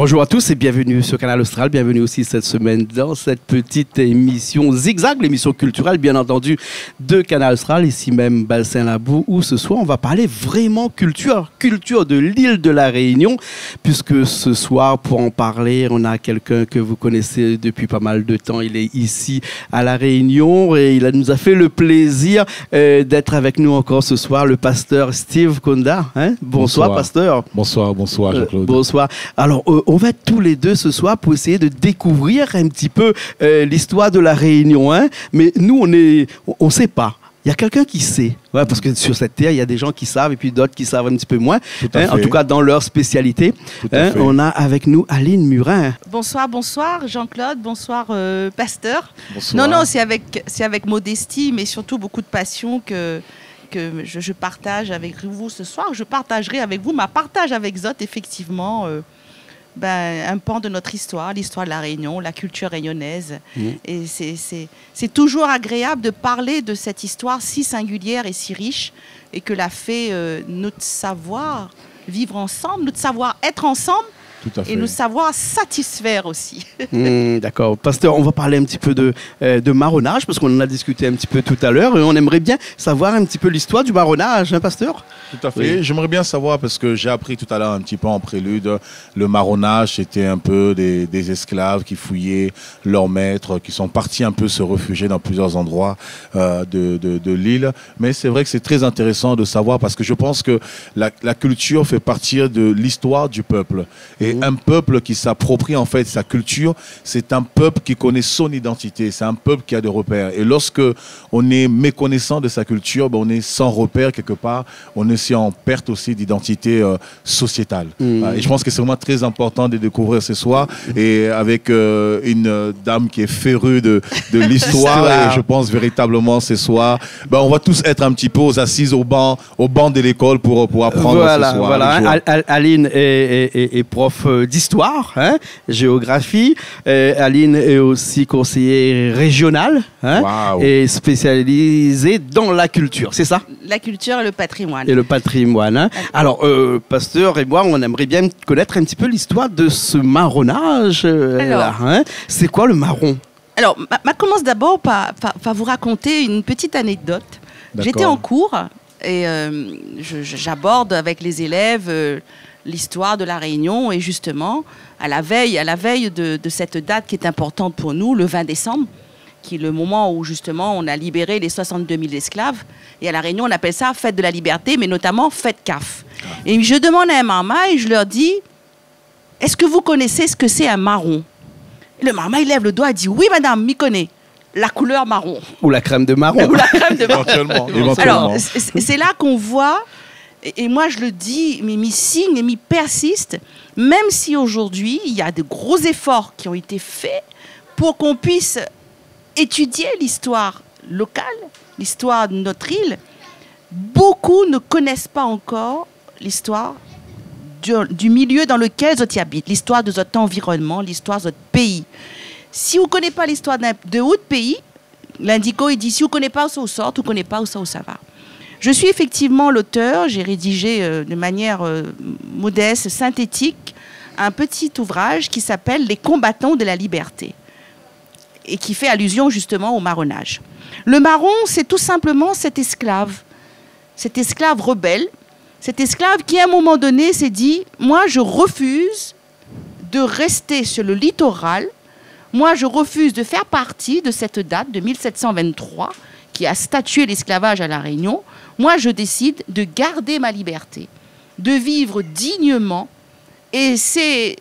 Bonjour à tous et bienvenue sur Canal Austral. Bienvenue aussi cette semaine dans cette petite émission Zigzag, l'émission culturelle bien entendu de Canal Austral, ici même Bal-Saint-Labou, où ce soir on va parler vraiment culture de l'île de la Réunion, puisque ce soir pour en parler on a quelqu'un que vous connaissez depuis pas mal de temps. Il est ici à la Réunion et nous a fait le plaisir d'être avec nous encore ce soir, le pasteur Steve Konda. Bonsoir pasteur. Bonsoir Jean-Claude. Bonsoir. Alors on va être tous les deux ce soir pour essayer de découvrir un petit peu l'histoire de la Réunion. Mais nous, on ne sait pas. Il y a quelqu'un qui sait. Ouais, parce que sur cette terre, il y a des gens qui savent et puis d'autres qui savent un petit peu moins. En tout cas, dans leur spécialité. On a avec nous Aline Murin. Bonsoir Jean-Claude. Bonsoir pasteur. Bonsoir. Non, c'est avec modestie, mais surtout beaucoup de passion que je partage avec vous ce soir. Je partagerai avec vous ma partage avec Zot, effectivement. Un pan de notre histoire, l'histoire de la Réunion, la culture réunionnaise. Et c'est toujours agréable de parler de cette histoire si singulière et si riche, et que l'a fait notre savoir vivre ensemble, notre savoir être ensemble, et nous savoir satisfaire aussi. D'accord. Pasteur, on va parler un petit peu de marronnage, parce qu'on en a discuté un petit peu tout à l'heure, et on aimerait bien savoir un petit peu l'histoire du marronnage, pasteur? Tout à fait. Oui. J'aimerais bien savoir, parce que j'ai appris tout à l'heure un petit peu en prélude, le marronnage, c'était un peu des esclaves qui fouillaient leurs maîtres, qui sont partis un peu se réfugier dans plusieurs endroits de l'île. Mais c'est vrai que c'est très intéressant de savoir, parce que je pense que la culture fait partie de l'histoire du peuple. Et un peuple qui s'approprie en fait sa culture, c'est un peuple qui connaît son identité, c'est un peuple qui a des repères. Et lorsque on est méconnaissant de sa culture, on est sans repère quelque part, on est en perte aussi d'identité sociétale. Et je pense que c'est vraiment très important de découvrir ce soir, et avec une dame qui est férue de l'histoire, et je pense véritablement ce soir, on va tous être un petit peu aux assises au banc de l'école pour apprendre ce soir. Voilà. Aline est prof d'histoire, géographie. Aline est aussi conseillère régionale et spécialisée dans la culture, c'est ça? La culture et le patrimoine. Et le patrimoine. Alors, pasteur et moi, on aimerait bien connaître un petit peu l'histoire de ce marronnage. C'est quoi le marron? Alors, je commence d'abord par vous raconter une petite anecdote. J'étais en cours et j'aborde avec les élèves l'histoire de la Réunion, et justement, à la veille de cette date qui est importante pour nous, le 20 décembre, qui est le moment où justement on a libéré les 62 000 esclaves. Et à la Réunion, on appelle ça fête de la liberté, mais notamment fête CAF. Et je demande à un marma et je leur dis, est-ce que vous connaissez ce que c'est un marron? Et le marma, il lève le doigt et dit, oui madame, m'y connais. La couleur marron. Ou la crème de marron. Ou la crème de marron. Éventuellement. Alors, c'est là qu'on voit, et moi je le dis, mais m'y signe et m'y persiste, même si aujourd'hui, il y a de gros efforts qui ont été faits pour qu'on puisse étudier l'histoire locale, l'histoire de notre île, beaucoup ne connaissent pas encore l'histoire du milieu dans lequel ils habitent, l'histoire de notre environnement, l'histoire de notre pays. Si vous ne connaissez pas l'histoire de votre pays, l'indico, il dit, si vous ne connaissez pas où ça sort, vous ne connaissez pas où ça va. Je suis effectivement l'auteur, j'ai rédigé de manière modeste, synthétique, un petit ouvrage qui s'appelle « Les combattants de la liberté » et qui fait allusion justement au marronnage. Le marron, c'est tout simplement cet esclave rebelle, cet esclave qui à un moment donné s'est dit « Moi, je refuse de rester sur le littoral, moi, je refuse de faire partie de cette date de 1723 qui a statué l'esclavage à La Réunion. Moi, je décide de garder ma liberté, de vivre dignement, et c'est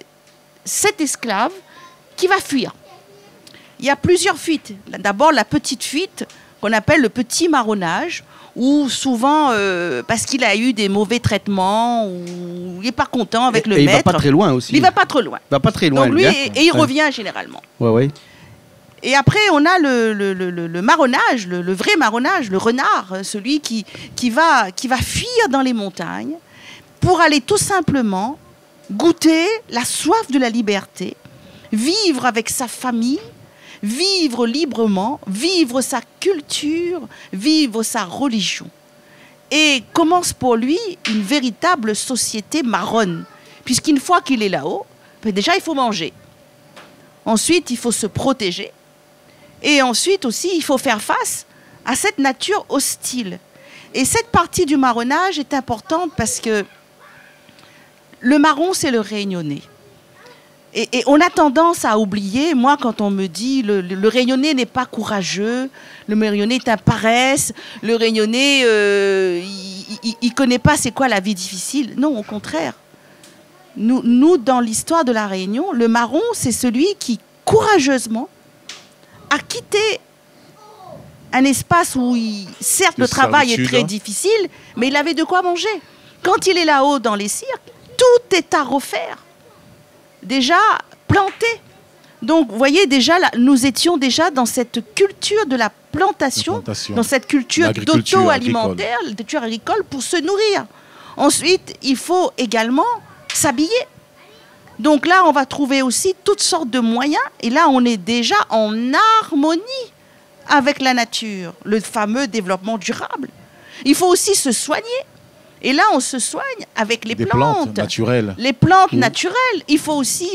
cet esclave qui va fuir. » Il y a plusieurs fuites. D'abord, la petite fuite qu'on appelle le petit marronnage, où souvent, parce qu'il a eu des mauvais traitements, ou il n'est pas content avec le maître. Il ne va pas très loin aussi. Il ne va pas trop loin. Il va pas très loin. Donc lui, et il revient généralement. Ouais. Et après, on a le marronnage, le vrai marronnage, le renard, celui qui va fuir dans les montagnes pour aller tout simplement goûter la soif de la liberté, vivre avec sa famille, vivre librement, vivre sa culture, vivre sa religion. Et commence pour lui une véritable société marronne, puisqu'une fois qu'il est là-haut, Déjà, il faut manger. Ensuite, il faut se protéger. Et ensuite aussi, il faut faire face à cette nature hostile. Et cette partie du marronnage est importante parce que le marron, c'est le réunionnais. Et on a tendance à oublier, moi, quand on me dit le réunionnais n'est pas courageux, le réunionnais est un paresse, le réunionnais, il ne connaît pas c'est quoi la vie difficile. Non, au contraire. Nous, dans l'histoire de la Réunion, le marron, c'est celui qui, courageusement, a quitté un espace où, certes, le travail est très difficile, mais il avait de quoi manger. Quand il est là-haut dans les cirques, tout est à refaire. Déjà planté. Donc, vous voyez, déjà, là, nous étions déjà dans cette culture de la plantation. Dans cette culture d'auto-alimentaire, la culture agricole, pour se nourrir. Ensuite, il faut également s'habiller. Donc là, on va trouver aussi toutes sortes de moyens. Et là, on est déjà en harmonie avec la nature, le fameux développement durable. Il faut aussi se soigner. Et là, on se soigne avec les plantes naturelles. Les plantes naturelles. Il faut aussi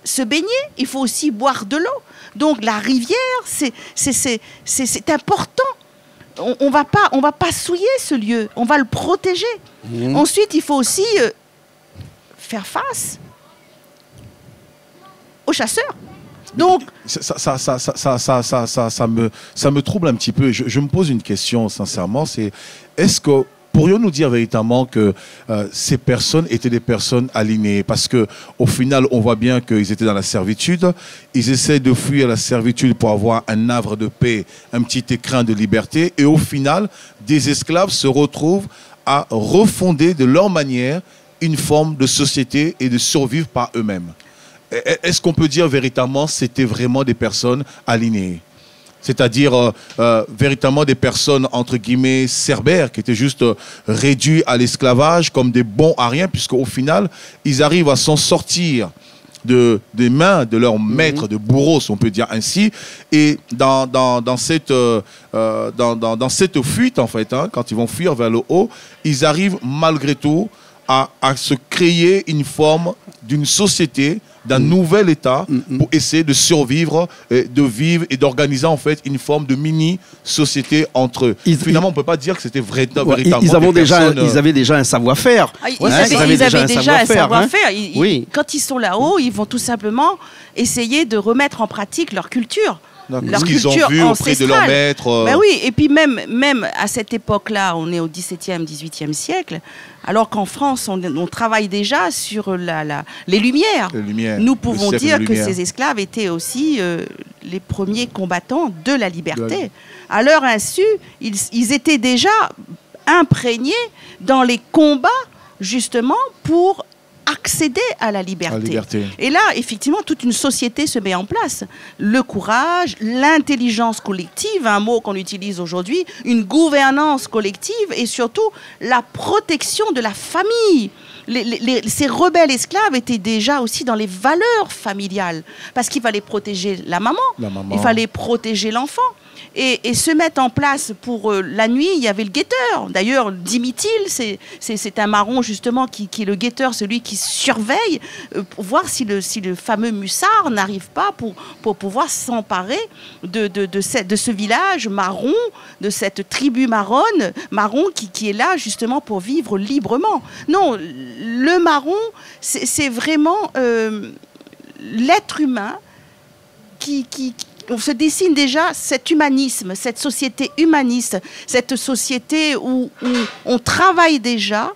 se baigner. Il faut aussi boire de l'eau. Donc la rivière, c'est important. On va pas souiller ce lieu. On va le protéger. Ensuite, il faut aussi faire face aux chasseurs. Donc, ça me trouble un petit peu. Je me pose une question, sincèrement. C'est, est-ce que pourrions-nous dire véritablement que ces personnes étaient des personnes alignées? Parce qu'au final, on voit bien qu'ils étaient dans la servitude. Ils essaient de fuir la servitude pour avoir un havre de paix, un petit écrin de liberté. Et au final, des esclaves se retrouvent à refonder de leur manière une forme de société et de survivre par eux-mêmes. Est-ce qu'on peut dire véritablement que c'était vraiment des personnes alignées? C'est-à-dire véritablement des personnes, entre guillemets, cerbères, qui étaient juste réduits à l'esclavage comme des bons à rien, puisqu'au final, ils arrivent à s'en sortir des mains de leurs maîtres, de bourreaux, si on peut dire ainsi. Et dans cette fuite, en fait, hein, quand ils vont fuir vers le haut, ils arrivent malgré tout à se créer une forme d'une société, d'un nouvel État pour essayer de survivre, de vivre et d'organiser en fait une forme de mini-société entre eux. Finalement, on ne peut pas dire que c'était véritablement ils avaient déjà un savoir-faire. Ils avaient déjà un savoir-faire. Quand ils sont là-haut, ils vont tout simplement essayer de remettre en pratique leur culture. Ce qu'ils ont vu auprès de leur maître. Ben oui, et puis même à cette époque-là, on est au XVIIe, XVIIIe siècle, alors qu'en France, on travaille déjà sur les Lumières. Nous pouvons dire que ces esclaves étaient aussi les premiers combattants de la liberté. À leur insu, ils étaient déjà imprégnés dans les combats, justement, pour accéder à la liberté. Et là, effectivement, toute une société se met en place. Le courage, l'intelligence collective, un mot qu'on utilise aujourd'hui, une gouvernance collective et surtout la protection de la famille. Ces rebelles esclaves étaient déjà aussi dans les valeurs familiales parce qu'il fallait protéger la maman. Il fallait protéger l'enfant. Et se mettre en place pour la nuit, il y avait le guetteur. D'ailleurs, Dimitil, c'est un marron justement qui est le guetteur, celui qui surveille pour voir si le fameux Mussard n'arrive pas pour pouvoir s'emparer de ce village marron, de cette tribu marron qui est là justement pour vivre librement. Non, le marron, c'est vraiment l'être humain on se dessine déjà cet humanisme, cette société humaniste, cette société où on travaille déjà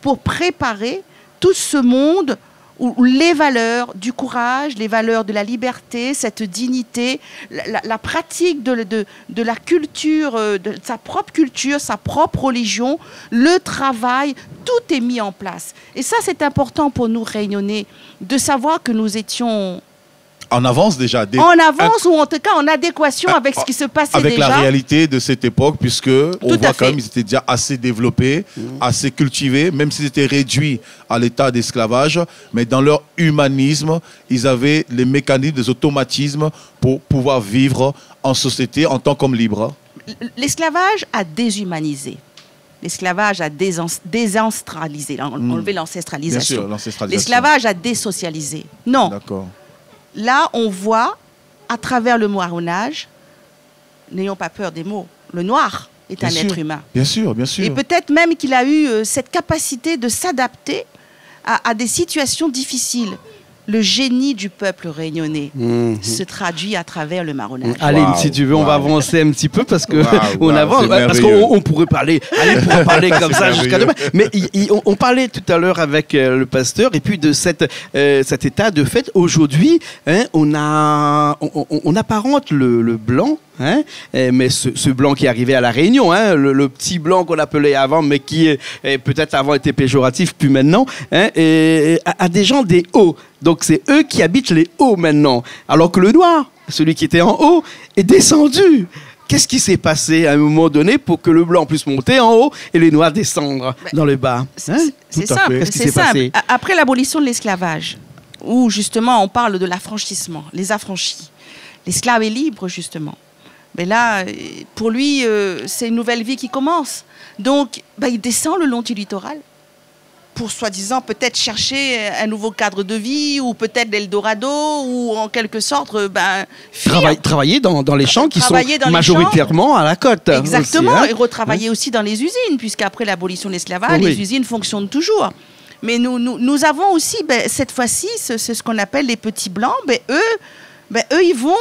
pour préparer tout ce monde où les valeurs du courage, les valeurs de la liberté, cette dignité, la pratique de la culture, de sa propre culture, sa propre religion, le travail, tout est mis en place. Et ça, c'est important pour nous Réunionnais, de savoir que nous étions en avance déjà. En avance ou en tout cas en adéquation avec ce qui se passait avec déjà. Avec la réalité de cette époque, puisque on voit quand même qu'ils étaient déjà assez développés, assez cultivés, même s'ils étaient réduits à l'état d'esclavage, mais dans leur humanisme, ils avaient les mécanismes, les automatismes pour pouvoir vivre en société en tant qu'hommes libres. L'esclavage a déshumanisé. L'esclavage a désanstralisé, enlevé l'ancestralisation. Bien sûr, l'ancestralisation. L'esclavage a désocialisé. Non. D'accord. Là, on voit, à travers le marronnage, n'ayons pas peur des mots, le noir est un être humain. Bien sûr, bien sûr. Et peut-être même qu'il a eu cette capacité de s'adapter à des situations difficiles. Le génie du peuple réunionnais se traduit à travers le marronnage. Aline, si tu veux, on va avancer un petit peu parce que on avance. C'est parce qu'on pourrait parler. Aline pourrait parler comme ça jusqu'à demain. Mais on parlait tout à l'heure avec le pasteur et puis de cet état de fait. Aujourd'hui, hein, on apparente le blanc. Hein? Mais ce blanc qui est arrivé à La Réunion, hein, le petit blanc qu'on appelait avant, mais qui peut-être avant était péjoratif, puis maintenant, hein, à des gens des hauts. Donc c'est eux qui habitent les hauts maintenant. Alors que le noir, celui qui était en haut, est descendu. Qu'est-ce qui s'est passé à un moment donné pour que le blanc puisse monter en haut et les noirs descendre dans le bas? Hein? C'est simple. Qu'est-ce qui s'est passé? Après l'abolition de l'esclavage, où justement on parle de l'affranchissement, les affranchis, l'esclave est libre justement. Mais là, pour lui, c'est une nouvelle vie qui commence. Donc, il descend le long du littoral pour, soi-disant, peut-être chercher un nouveau cadre de vie ou peut-être l'Eldorado ou, en quelque sorte, travailler dans les champs qui sont majoritairement à la côte. Exactement, aussi, hein? Et retravailler aussi dans les usines, puisqu'après l'abolition de l'esclavage, les usines fonctionnent toujours. Mais nous avons aussi, cette fois-ci, ce qu'on appelle les petits blancs. Eux, ils vont...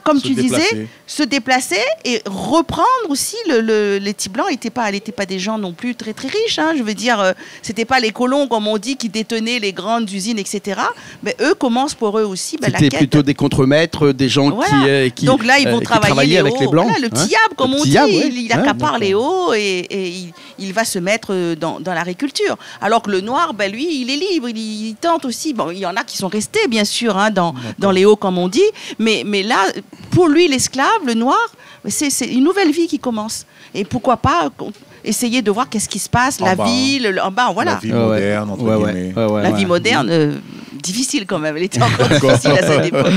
Comme tu disais, se déplacer et reprendre aussi les petits blancs n'étaient pas des gens non plus très très riches. Hein. Je veux dire, c'était pas les colons comme on dit qui détenaient les grandes usines, etc. Mais eux commencent pour eux aussi la quête. C'était plutôt des contremaîtres, des gens qui donc là ils vont travailler avec les blancs. Voilà, le petit yab comme on dit, il accapare les hauts et il va se mettre dans l'agriculture. Alors que le noir, lui, il est libre, il tente aussi. Bon, il y en a qui sont restés bien sûr dans les hauts comme on dit, mais là. Pour lui, l'esclave, le noir, c'est une nouvelle vie qui commence. Et pourquoi pas essayer de voir qu'est-ce qui se passe, la ville, en bas, voilà. La vie moderne, entre guillemets. La vie moderne, difficile quand même. Elle était encore difficile à cette époque.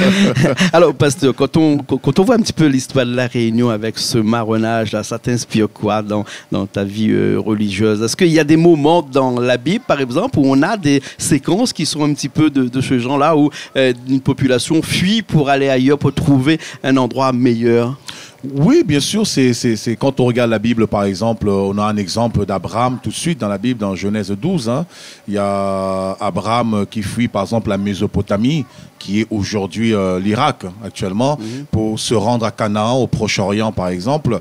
Alors, pasteur, quand on voit un petit peu l'histoire de La Réunion avec ce marronnage, là, ça t'inspire quoi dans ta vie religieuse? Est-ce qu'il y a des moments dans la Bible, par exemple, où on a des séquences qui sont un petit peu de ce genre-là, où une population fuit pour aller ailleurs, pour trouver un endroit meilleur? Oui, bien sûr, c'est quand on regarde la Bible, par exemple, on a un exemple d'Abraham tout de suite dans la Bible, dans Genèse 12. Hein. Il y a Abraham qui fuit, par exemple, la Mésopotamie, qui est aujourd'hui l'Irak actuellement, pour se rendre à Canaan, au Proche-Orient, par exemple,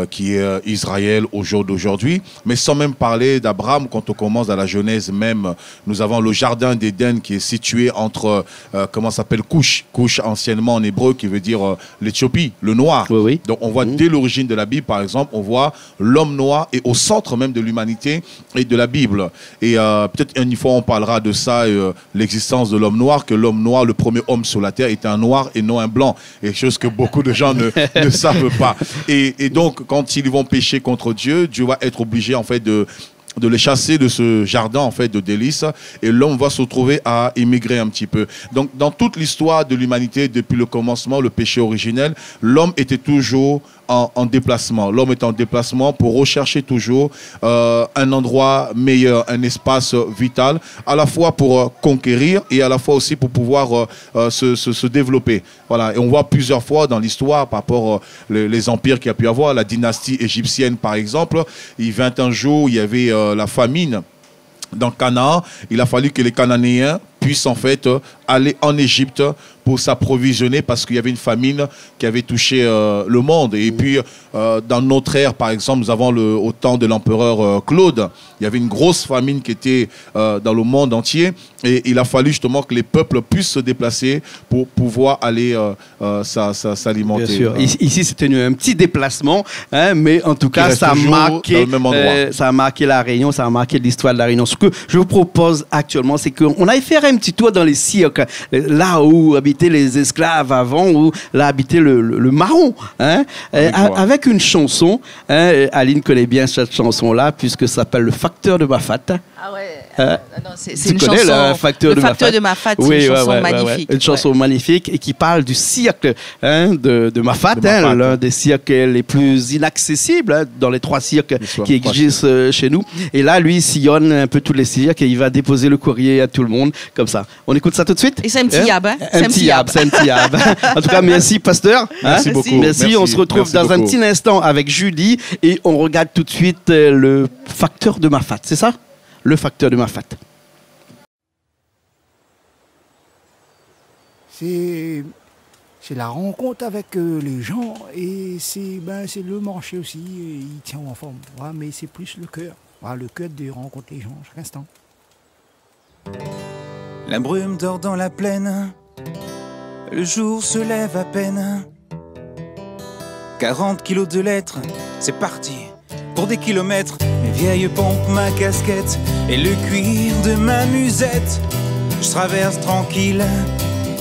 qui est Israël au jour d'aujourd'hui. Mais sans même parler d'Abraham, quand on commence dans la Genèse même, nous avons le jardin d'Éden qui est situé entre, comment ça s'appelle, Couche anciennement en hébreu, qui veut dire l'Éthiopie, le noir. Oui. Donc on voit dès l'origine de la Bible, par exemple, on voit l'homme noir est au centre même de l'humanité et de la Bible. Et peut-être une fois on parlera de ça, l'existence de l'homme noir, que l'homme noir, le premier homme sur la terre, était un noir et non un blanc. Et chose que beaucoup de gens ne savent pas. Et donc quand ils vont pécher contre Dieu, Dieu va être obligé en fait de les chasser de ce jardin en fait de délices, et l'homme va se retrouver à émigrer un petit peu. Donc dans toute l'histoire de l'humanité, depuis le commencement, le péché originel, l'homme était toujours en déplacement. L'homme est en déplacement pour rechercher toujours un endroit meilleur, un espace vital, à la fois pour conquérir et à la fois aussi pour pouvoir se développer. Voilà. Et on voit plusieurs fois dans l'histoire, par rapport les empires qu'il y a pu avoir, la dynastie égyptienne par exemple, il vint un jour, il y avait la famine dans Canaan. Il a fallu que les Cananéens puissent en fait aller en Égypte pour s'approvisionner, parce qu'il y avait une famine qui avait touché le monde. Et puis, dans notre ère, par exemple, nous avons au temps de l'empereur Claude, il y avait une grosse famine qui était dans le monde entier. Et il a fallu justement que les peuples puissent se déplacer pour pouvoir aller s'alimenter. Bien sûr. Ici, c'était un petit déplacement, hein, mais en tout cas, ça a marqué La Réunion, ça a marqué l'histoire de La Réunion. Ce que je vous propose actuellement, c'est qu'on aille faire un petit tour dans les cirques, là où habitaient les esclaves avant, où là habitait le marron, hein, avec une chanson. Hein, Aline connaît bien cette chanson-là, puisque ça s'appelle Le Facteur de Bafat. Ah ouais. C'est Tu une connais chanson. le facteur de facteur Mafat? de Mafat, c'est Oui, une ouais, chanson ouais, ouais, magnifique. ouais. Une chanson magnifique et qui parle du cirque de Mafat, De Mafat, l'un des cirques les plus inaccessibles dans les 3 cirques qui existent chez nous. Et là, lui, il sillonne un peu tous les cirques et il va déposer le courrier à tout le monde comme ça. On écoute ça tout de suite? Et c'est un petit yab, hein? Un petit yab, c'est un petit yab. En tout cas, merci, pasteur. Merci beaucoup. Merci. On se retrouve dans un petit instant avec Julie et on regarde tout de suite le facteur de Mafat. C'est ça? Le facteur de Mafat. C'est la rencontre avec les gens et c'est le marché aussi, il tient en forme. Voilà, mais c'est plus le cœur. Voilà, le cœur de rencontrer les gens chaque instant. La brume dort dans la plaine, le jour se lève à peine. 40 kilos de lettres, c'est parti pour des kilomètres. Mes vieilles pompes, ma casquette et le cuir de ma musette. Je traverse tranquille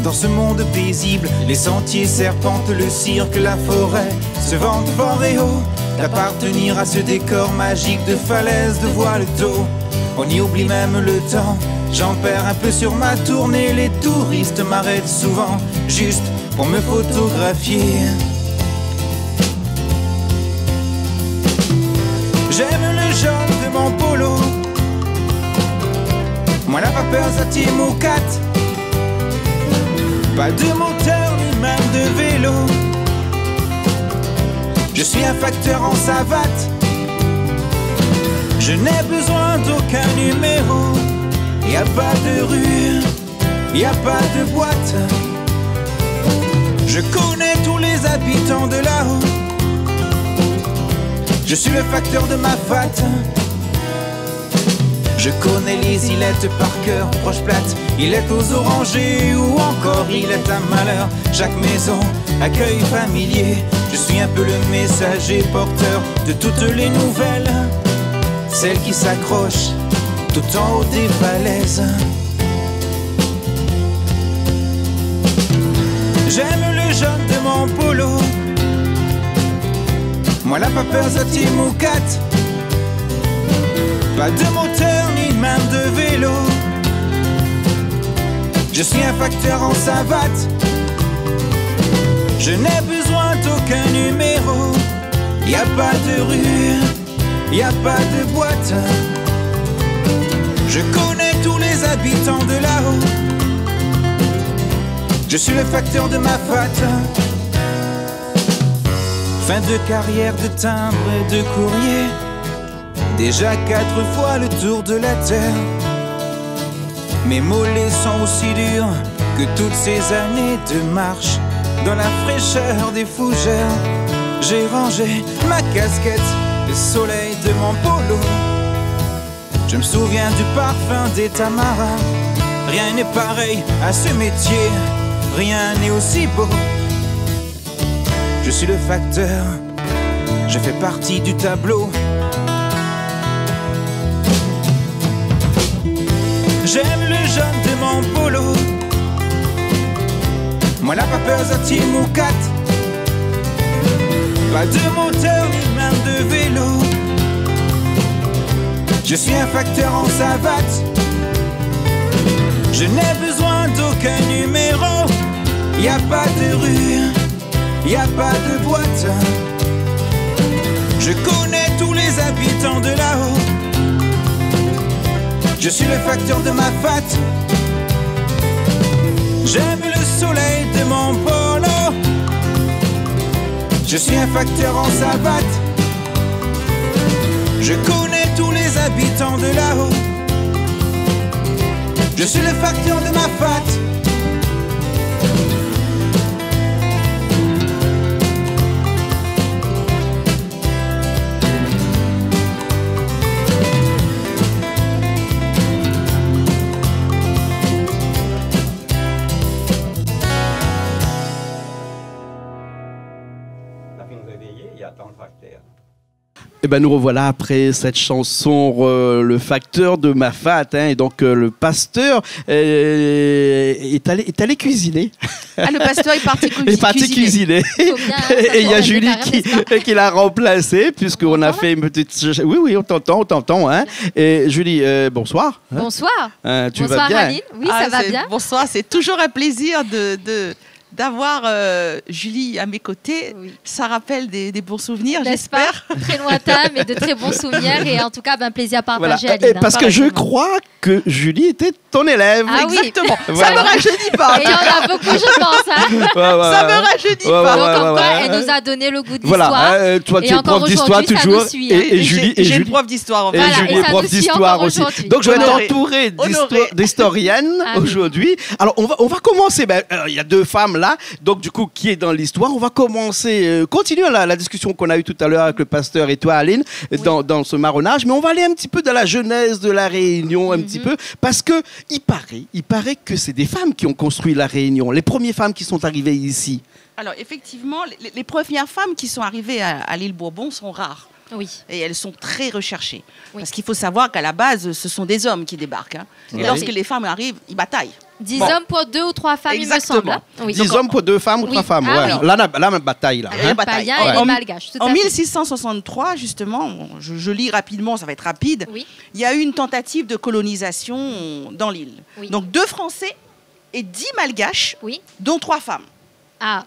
dans ce monde paisible. Les sentiers serpentent, le cirque, la forêt se vantent fort et haut d'appartenir à ce décor magique de falaises, de voiles d'eau. On y oublie même le temps. J'en perds un peu sur ma tournée. Les touristes m'arrêtent souvent juste pour me photographier. J'aime le jaune de mon polo, moi la vapeur Zatim ou 4. Pas de moteur ni même de vélo. Je suis un facteur en savate. Je n'ai besoin d'aucun numéro. Y a pas de rue, y a pas de boîte. Je connais tous les habitants de là-haut. Je suis le facteur de Mafat. Je connais les îlettes par cœur, proche plate, il est aux orangers ou encore il est un malheur. Chaque maison, accueil familier. Je suis un peu le messager porteur de toutes les nouvelles, celles qui s'accrochent tout en haut des falaises. J'aime le jaune de mon polo, moi la vapeur Zatim ou 4. Pas de moteur ni même de vélo. Je suis un facteur en savate. Je n'ai besoin d'aucun numéro. Y a pas de rue, y a pas de boîte. Je connais tous les habitants de là-haut. Je suis le facteur de Mafat. Fin de carrière de timbre et de courrier. Déjà 4 fois le tour de la terre. Mes mollets sont aussi durs que toutes ces années de marche dans la fraîcheur des fougères. J'ai rangé ma casquette, le soleil de mon polo. Je me souviens du parfum des tamaras. Rien n'est pareil à ce métier, rien n'est aussi beau. Je suis le facteur, je fais partie du tableau. J'aime le jaune de mon polo, moi la vapeur Zatim ou 4. Pas de moteur ni même de vélo. Je suis un facteur en savate. Je n'ai besoin d'aucun numéro. Y a pas de rue, y a pas de boîte. Je connais tous les habitants de là-haut. Je suis le facteur de Mafat. J'aime le soleil de mon polo. Je suis un facteur en savate. Je connais tous les habitants de là-haut. Je suis le facteur de Mafat. Eh ben nous revoilà après cette chanson, le facteur de Mafat, hein, et donc le pasteur est allé cuisiner. Ah, le pasteur est parti cuisiner. Est parti cuisiner. Faut bien, ça Et il y a faut Julie déclarer, qui l'a remplacé, puisqu'on a fait une petite... Oui, on t'entend. Hein. Et Julie, bonsoir. Hein. Bonsoir. Tu Bonsoir vas bien? Aline. Oui, ça va bien. Bonsoir, c'est toujours un plaisir d'avoir Julie à mes côtés. Oui. Ça rappelle des bons souvenirs, N'est-ce pas? j'espère. Très lointain, mais de très bons souvenirs. Et en tout cas, ben, plaisir à partager, Voilà. Aline. Parce que je crois que Julie était ton élève. Ah oui. Exactement. Voilà. Ça me rajeunit pas. Et il y en a beaucoup, je pense. Hein. Ça me rajeunit Ouais, pas. Donc, comme quoi, ouais. elle nous a donné le goût de Voilà, l'histoire. toi Et tu es encore prof d'histoire aujourd'hui, ça toujours. nous suit, hein. Et Julie, J'ai une prof d'histoire en et fait. Voilà, Julie et est ça prof nous suit d'histoire encore aussi. aujourd'hui. Donc je vais Honoré. t'entourer Honoré. d'historiennes Ah oui. aujourd'hui. Alors on va commencer. Il y a deux femmes là. Donc du coup, qui est dans l'histoire? On va commencer, continuer la discussion qu'on a eue tout à l'heure avec le pasteur et toi, Aline, dans ce marronnage. Mais on va aller un petit peu dans la genèse de la Réunion, un petit peu, parce que il paraît que c'est des femmes qui ont construit la Réunion. Les premières femmes qui sont arrivées ici. Alors effectivement, les premières femmes qui sont arrivées à l'île Bourbon sont rares. Oui. Et elles sont très recherchées. Oui. Parce qu'il faut savoir qu'à la base, ce sont des hommes qui débarquent. Hein. Tout Et à lorsque fait. les femmes arrivent, ils bataillent. 10 Bon. hommes pour 2 ou 3 femmes, Exactement. il me semble. Hein. Oui. 10 hommes pour 2 femmes ou Oui. 3 femmes. Ah ouais. oui. Là, la bataille là. La hein. bataille. Païens et les En- Malgaches. Tout En à fait. 1663, justement, je lis rapidement, ça va être rapide, Oui. il y a eu une tentative de colonisation dans l'île. Oui. Donc 2 Français et 10 Malgaches, Oui. dont 3 femmes. Ah,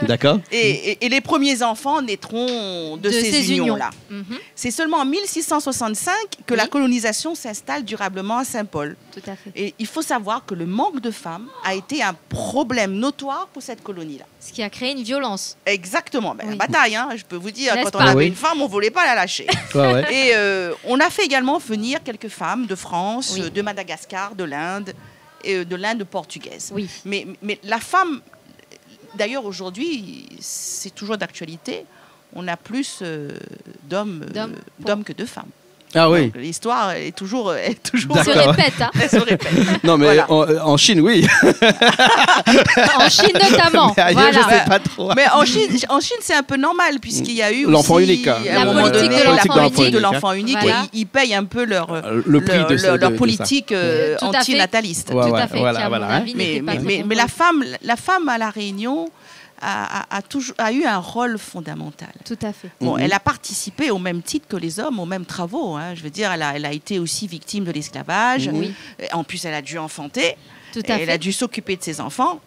D'accord. Et les premiers enfants naîtront de ces unions-là. Mhm. C'est seulement en 1665 que la Oui. colonisation s'installe durablement à Saint-Paul. Tout à fait. Et il faut savoir que le manque de femmes a été un problème notoire pour cette colonie-là. Ce qui a créé une violence. Exactement. Ben, Oui. La bataille, hein, je peux vous dire, N'est-ce quand on pas? avait Oui. une femme, on ne voulait pas la lâcher. Ouais, ouais. Et on a fait également venir quelques femmes de France, Oui. de Madagascar, de l'Inde, et de l'Inde portugaise. Oui. Mais la femme, d'ailleurs aujourd'hui, c'est toujours d'actualité, on a plus d'hommes D'hommes que de femmes. Ah oui. Donc, l'histoire est toujours Se D'accord. répète, hein. elle se répète. Non mais Voilà. en Chine, oui. En Chine notamment. Mais ailleurs, Voilà. je sais pas trop. Mais en Chine, c'est un peu normal puisqu'il y a eu L'enfant aussi, unique, hein. à un La moment politique donné, de la l'enfant politique unique. de l'enfant unique. Voilà. Et ils payent un peu leur Le prix de leur ça. politique Tout à fait. antinataliste. Ouais, Tout ouais, à fait. voilà, qui, à mon voilà, hein. avis, n'était pas très Mais compris. la femme à La Réunion a eu un rôle fondamental. Tout à fait. Bon, Mhm. elle a participé au même titre que les hommes, aux mêmes travaux. Hein. Je veux dire, elle a été aussi victime de l'esclavage. Oui. En plus, elle a dû enfanter. Tout à Elle a fait. dû s'occuper de ses enfants.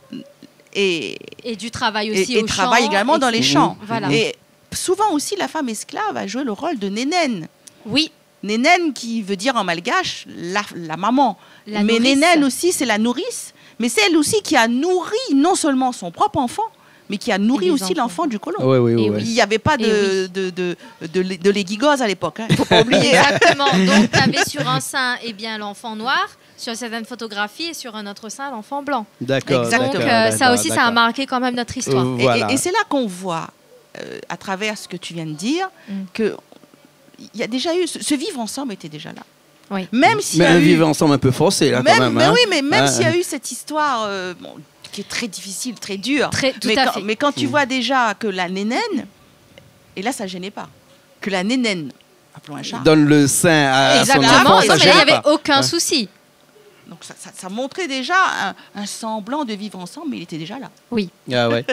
Et Du travail aussi et au travaille champ, également dans les etc. champs. Voilà. Et souvent aussi, la femme esclave a joué le rôle de nénène. Oui. Nénène qui veut dire en malgache la maman. La Mais nourrice. nénène aussi, c'est la nourrice. Mais c'est elle aussi qui a nourri non seulement son propre enfant, mais qui a nourri les aussi enfants. l'enfant du colon. Oui, oui, Et oui. Il n'y avait pas Et de léguigose à l'époque. Il ne faut pas oublier. Exactement. Donc, tu avais sur un sein l'enfant noir, sur certaines photographies, et sur un autre sein l'enfant blanc. D'accord. Exactement. Donc, d'accord, ça aussi, ça a d'accord. marqué quand même notre histoire. Et- Voilà. Et c'est là qu'on voit, à travers ce que tu viens de dire, Mm. que il y a déjà eu ce vivre ensemble était déjà là. Oui. Même s'il y Mais a un eu, vivre ensemble un peu forcé là même, quand même. mais hein. oui, mais même Hein, s'il y a eu cette histoire bon, qui est très difficile, très dure. Tout mais, à quand, fait. mais quand tu vois déjà que la nénène, et là ça gênait pas, que la nénène, appelons un chat, Donne le sein à son Exactement. enfant, Non, ça mais là, il gêne n'y avait pas. aucun Hein. souci. donc ça montrait déjà un semblant de vivre ensemble, mais il était déjà là. Oui. Ah ouais.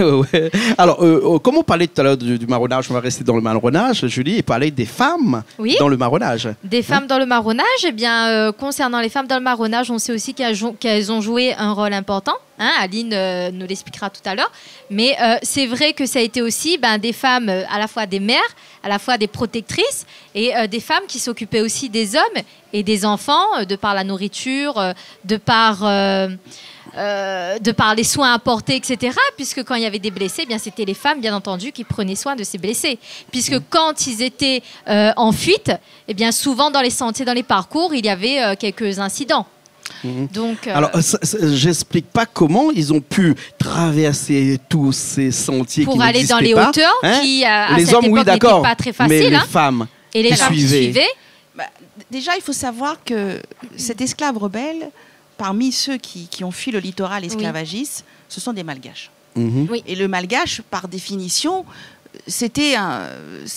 Ouais. Alors, comme on parlait tout à l'heure du marronnage, on va rester dans le marronnage, Julie, et parler des femmes Oui. dans le marronnage. Des femmes dans le marronnage, eh bien, concernant les femmes dans le marronnage, on sait aussi qu'elles ont joué un rôle important. Hein, Aline nous l'expliquera tout à l'heure. Mais c'est vrai que ça a été aussi des femmes, à la fois des mères, à la fois des protectrices, et des femmes qui s'occupaient aussi des hommes et des enfants, de par la nourriture, de par les soins apportés, etc. Puisque quand il y avait des blessés, eh bien, c'était les femmes, bien entendu, qui prenaient soin de ces blessés. Puisque quand ils étaient en fuite, eh bien, souvent dans les sentiers, dans les parcours, il y avait quelques incidents. Donc, Alors, j'explique pas comment ils ont pu traverser tous ces sentiers pour qui aller dans n'existaient les pas, hauteurs, hein. qui à Les cette hommes, oui, époque n'étaient d'accord, pas très mais faciles. les Hein. femmes Et les qui femmes qui suivaient. suivaient, Bah, déjà, il faut savoir que cet esclave rebelle, parmi ceux qui ont fui le littoral esclavagiste, ce sont des malgaches. Mhm. Oui. Et le malgache, par définition, c'est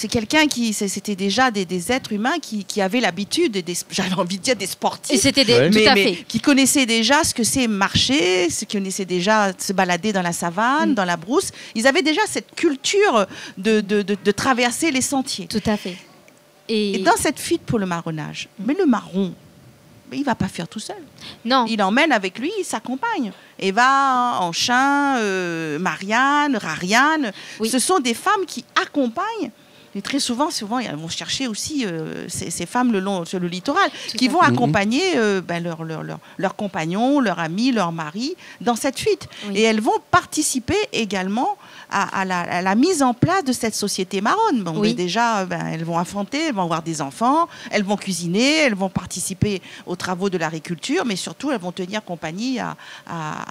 quelqu'un c'était déjà des êtres humains qui avaient l'habitude, j'avais envie de dire des sportifs. Et c'était tout à fait. Qui connaissaient déjà ce que c'est marcher, qui connaissaient déjà se balader dans la savane, dans la brousse. Ils avaient déjà cette culture de traverser les sentiers. Tout à fait. Et dans cette fuite pour le marronnage, mais le marron, il ne va pas faire tout seul. Non. Il emmène avec lui sa compagne. Eva, Anchin, Marianne, Rariane. Oui. Ce sont des femmes qui accompagnent. Et très souvent, elles vont chercher aussi ces femmes sur le littoral, qui vont accompagner leurs compagnons, leurs amis, leurs maris dans cette fuite. Oui. Et elles vont participer également à la mise en place de cette société marronne. Bon, Oui. mais déjà, elles vont affronter, elles vont avoir des enfants, elles vont cuisiner, elles vont participer aux travaux de l'agriculture, mais surtout, elles vont tenir compagnie à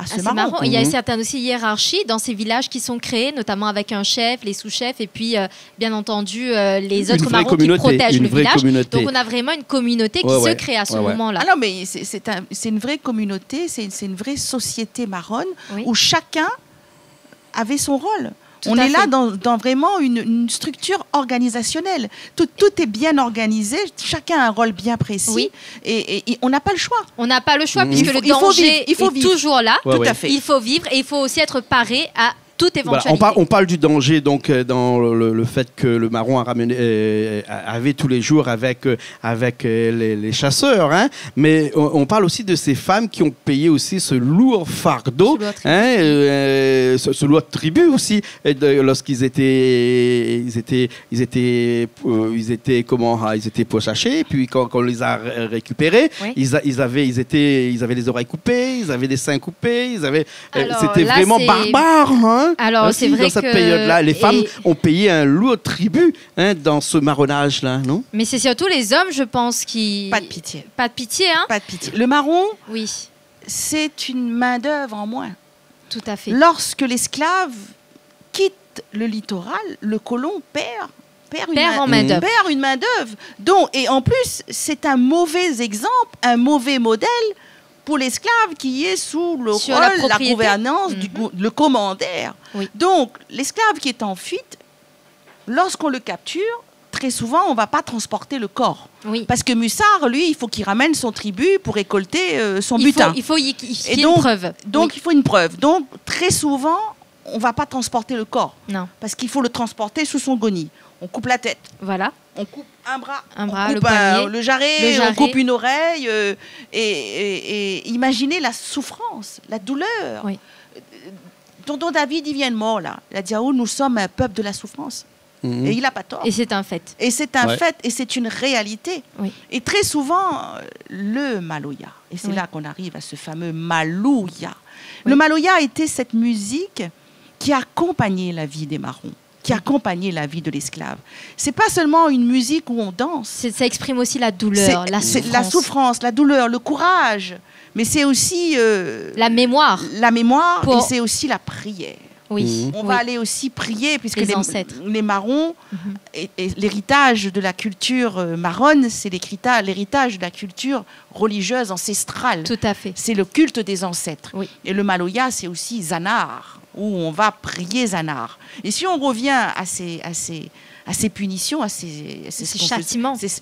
ce marron. Il y a une certaine aussi hiérarchie dans ces villages qui sont créés, notamment avec un chef, les sous-chefs, et puis, bien entendu, les autres marrons qui protègent le village. Communauté. Donc, on a vraiment une communauté qui se crée à ce moment-là. Ah non, mais c'est une vraie communauté, c'est une vraie société marronne où chacun avait son rôle. On est là dans vraiment une structure organisationnelle. Tout est bien organisé, chacun a un rôle bien précis et on n'a pas le choix. On n'a pas le choix puisque le danger est toujours là. Tout à fait. Il faut vivre et il faut aussi être paré à toute éventualité. Voilà, on parle du danger donc dans le fait que le marron avait tous les jours avec les chasseurs, hein, mais on parle aussi de ces femmes qui ont payé aussi ce lourd fardeau, ce lourd tribut aussi lorsqu'ils étaient pourchachés, puis quand on les a récupérés, ils avaient les oreilles coupées, ils avaient les seins coupés, c'était vraiment barbare, hein. Alors, c'est vrai dans cette période-là, les femmes ont payé un lourd tribut dans ce marronnage-là, non? Mais c'est surtout les hommes, je pense, qui... Pas de pitié. Pas de pitié, hein? Pas de pitié. Le marron, c'est une main-d'œuvre en moins. Tout à fait. Lorsque l'esclave quitte le littoral, le colon perd une main-d'œuvre. Et en plus, c'est un mauvais exemple, un mauvais modèle pour l'esclave qui est sous le rôle, la gouvernance, le commandaire. Oui. Donc, l'esclave qui est en fuite, lorsqu'on le capture, très souvent, on ne va pas transporter le corps. Oui. Parce que Mussard, lui, il faut qu'il ramène son tribut pour récolter son butin. Il faut qu'il y ait une preuve. Donc, il faut une preuve. Donc, très souvent, on ne va pas transporter le corps. Non. Parce qu'il faut le transporter sous son goni. On coupe la tête. Voilà. On coupe un bras, on coupe le jarret, on coupe une oreille. Et imaginez la souffrance, la douleur. Oui. Tonton David, il vient de mort, là. Il a dit, nous sommes un peuple de la souffrance. Et il n'a pas tort. Et c'est un fait. Et c'est un fait, et c'est une réalité. Oui. Et très souvent, le maloya, et c'est là qu'on arrive à ce fameux malouya. Le maloya était cette musique qui accompagnait la vie des marrons, qui accompagnait la vie de l'esclave. C'est pas seulement une musique où on danse. Ça exprime aussi la douleur, la souffrance. La souffrance, la douleur, le courage. Mais c'est aussi... la mémoire. La mémoire, et c'est aussi la prière. Oui. On va aller aussi prier, puisque les marrons, et l'héritage de la culture marronne, c'est l'héritage de la culture religieuse ancestrale. Tout à fait. C'est le culte des ancêtres. Oui. Et le maloya, c'est aussi Zanar, où on va prier Zanar. Et si on revient à ces punitions, à ces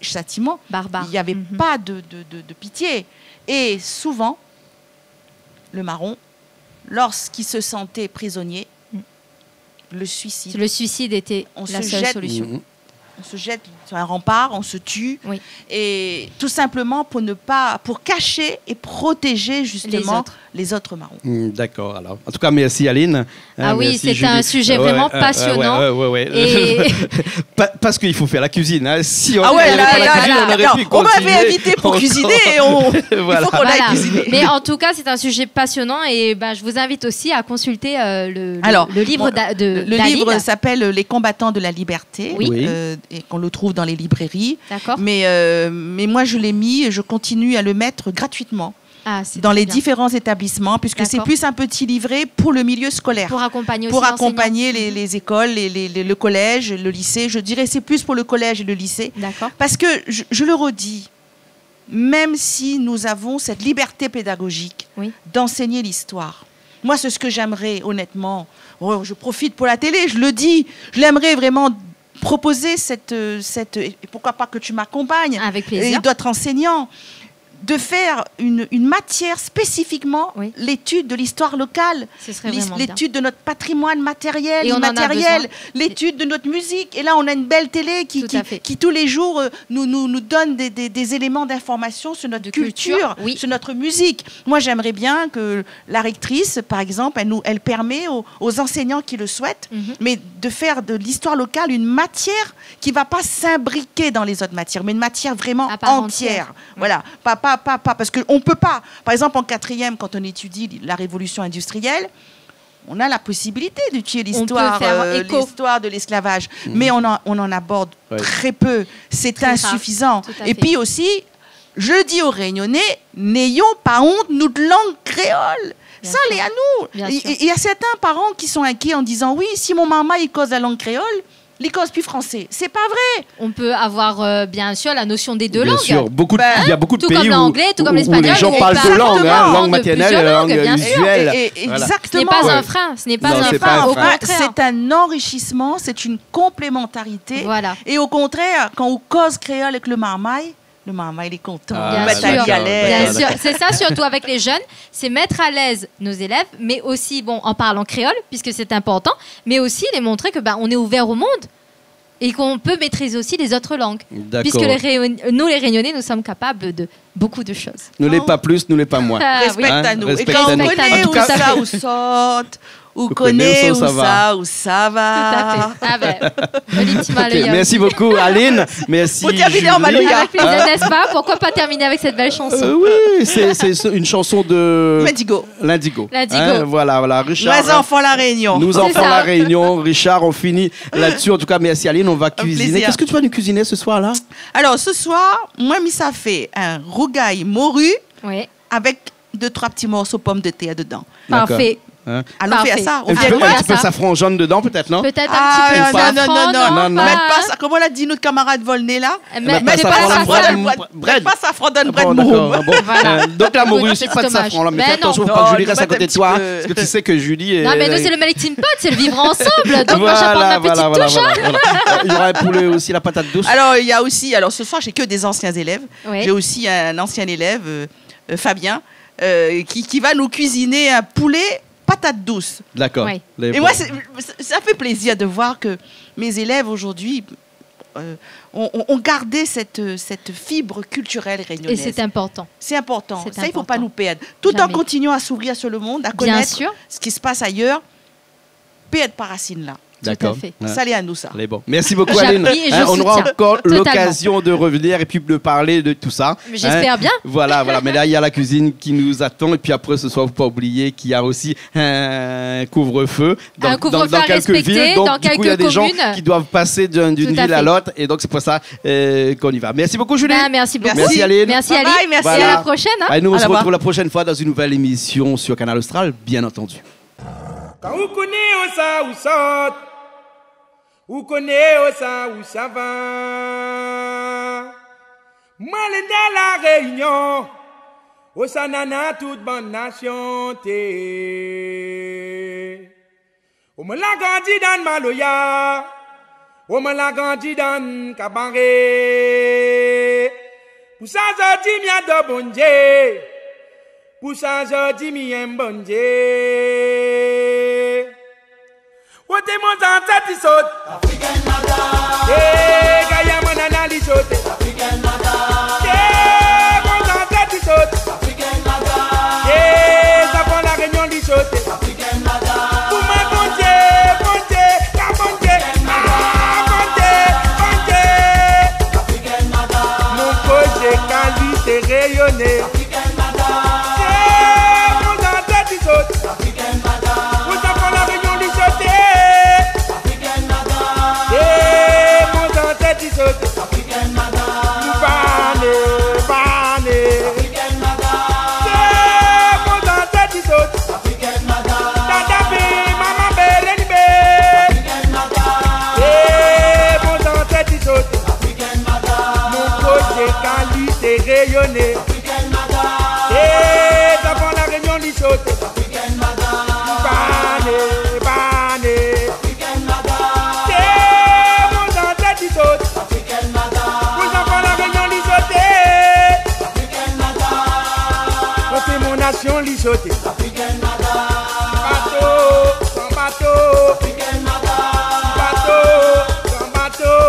châtiments barbares, il n'y avait pas de pitié. Et souvent, le marron, lorsqu'il se sentait prisonnier, le suicide était la seule solution. On se jette sur un rempart, on se tue, et tout simplement pour cacher et protéger justement les autres marrons. D'accord. Alors, en tout cas, merci Aline. Oui, c'est un sujet vraiment passionnant. Et... parce qu'il faut faire la cuisine. Hein. Si on on m'avait invité pour cuisiner et il faut qu'on aille cuisiner. Mais en tout cas, c'est un sujet passionnant et je vous invite aussi à consulter le livre d'Aline. Le livre s'appelle Les combattants de la liberté. Et qu'on le trouve dans les librairies. D'accord. Mais moi, je l'ai mis et je continue à le mettre gratuitement dans les différents établissements, puisque c'est plus un petit livret pour le milieu scolaire. Pour accompagner les écoles, le collège, le lycée. Je dirais c'est plus pour le collège et le lycée. D'accord. Parce que, je le redis, même si nous avons cette liberté pédagogique d'enseigner l'histoire, Moi, c'est ce que j'aimerais, honnêtement. Oh, je profite pour la télé, je le dis. Je l'aimerais vraiment proposer et pourquoi pas que tu m'accompagnes. Avec plaisir. Et d'autres enseignants. De faire une matière spécifiquement, l'étude de l'histoire locale, l'étude de notre patrimoine matériel, immatériel, l'étude de notre musique. Et là, on a une belle télé qui tous les jours nous donne des éléments d'information sur notre culture, sur notre musique. Moi, j'aimerais bien que la rectrice, par exemple, elle permet aux enseignants qui le souhaitent, mais de faire de l'histoire locale une matière qui ne va pas s'imbriquer dans les autres matières, mais une matière vraiment entière. Voilà, pas parce qu'on ne peut pas. Par exemple, en 4e, quand on étudie la révolution industrielle, on a la possibilité d'étudier l'histoire de l'esclavage. Mais on en aborde très peu. C'est insuffisant. Et puis aussi, je dis aux Réunionnais, n'ayons pas honte, nous, de langue créole. Ça, elle est à nous. Il y a certains parents qui sont inquiets en disant, oui, si mon maman, il cause la langue créole, il cause plus français. C'est pas vrai. On peut avoir, bien sûr, la notion des deux langues. Bien sûr. Il y a beaucoup de pays où les gens parlent deux langues, langue maternelle et langue usuelle. Exactement. Ce n'est pas un frein. Ce n'est pas un frein. Au contraire. C'est un enrichissement, c'est une complémentarité. Voilà. Et au contraire, quand on cause créole avec le marmaille, il est content. Bien sûr. C'est ça, surtout avec les jeunes, c'est mettre à l'aise nos élèves, mais aussi, en parlant créole, puisque c'est important, mais aussi les montrer que on est ouvert au monde et qu'on peut maîtriser aussi les autres langues. Puisque nous, les Réunionnais, nous sommes capables de beaucoup de choses. Nous les pas plus, nous les pas moins. Respecte à nous. Et quand on connaît où ça, où saute, ou connaît où ça va. Tout à fait. Merci beaucoup, Aline. Merci. Pour terminer en Maloya. Avec plaisir, n'est-ce pas? Pourquoi pas terminer avec cette belle chanson? Oui, c'est une chanson de L'Indigo. Voilà. Richard. Nous enfants la Réunion. Nous enfants la Réunion. Richard, on finit là-dessus. En tout cas, merci Aline. On va cuisiner. Qu'est-ce que tu vas nous cuisiner ce soir-là? Alors, ce soir, moi, ça fait un rougail morue avec 2-3 petits morceaux pommes de terre dedans. Parfait. Allons faire ça. Un petit peu safran jaune dedans, peut-être, non? Peut-être un petit peu safran. Non. Mettre pas ça. Comment l'a dit notre camarade Volney là? Mettre pas safran dans le bread morue. Donc la morue, c'est pas de safran. Mais fais attention, pas que Julie reste à côté de toi. Parce que tu sais que Julie. Non, mais nous, c'est le melting pot, c'est le vivre ensemble. Donc moi, j'apporte ma petite touche. Il y aura un poulet aussi, la patate douce. Alors, il y a aussi. Alors, ce soir, j'ai que des anciens élèves. J'ai aussi un ancien élève, Fabien, qui va nous cuisiner un poulet patate douce. D'accord. Et moi, ça fait plaisir de voir que mes élèves aujourd'hui ont gardé cette fibre culturelle réunionnaise. Et c'est important. C'est important. Ça, il ne faut pas nous perdre. Tout en continuant à s'ouvrir sur le monde, à connaître ce qui se passe ailleurs, perdre par racine là. D'accord. Ça l'est à nous, ça. Bon. Merci beaucoup, Aline. On aura encore l'occasion de revenir et puis de parler de tout ça. J'espère bien. Voilà. Mais là, il y a la cuisine qui nous attend. Et puis après, ce soir, il ne faut pas oublier qu'il y a aussi un couvre-feu dans quelques villes. Donc, du coup, il y a des gens qui doivent passer d'une ville à l'autre. Et donc, c'est pour ça qu'on y va. Merci beaucoup, Julie. Merci beaucoup. Merci, Aline. Merci, Aline. Merci. À la prochaine. Nous, on se retrouve la prochaine fois dans une nouvelle émission sur Canal Austral, bien entendu. Quand vous connaissez ça ou ça, vous connaissez ça ou ça va. Moi, les dans la Réunion, au Sanana, toute bonne nation, on me l'a grandi dans Maloya, on me l'a grandi dans Cabaret. Pour ça, je dis, m'y a de bon Dieu. Pour ça, je dis, m'y a bon Dieu. What they want to say is African mother. Yeah, Gaya manana li sote. African mother. Yeah, want to say is African mother. Yeah, ça prend la Réunion li sote. African mother. Pour ma bonté, la bonté. African mother. Mon projet qualité rayonné. African mother. Yeah, want to say is African mother. Pour ça prend la Réunion li sote. African mother, Bane, African mother, yeah, mon tête is African mother, Tadabi, Mama Beleni Be, African mother, yeah, mon tête is African mother, mon projet qualité rayonné, African mother, yeah, devant la Réunion du African mother. navigation li sauté. Bateau, sans bateau. Bateau, sans bateau.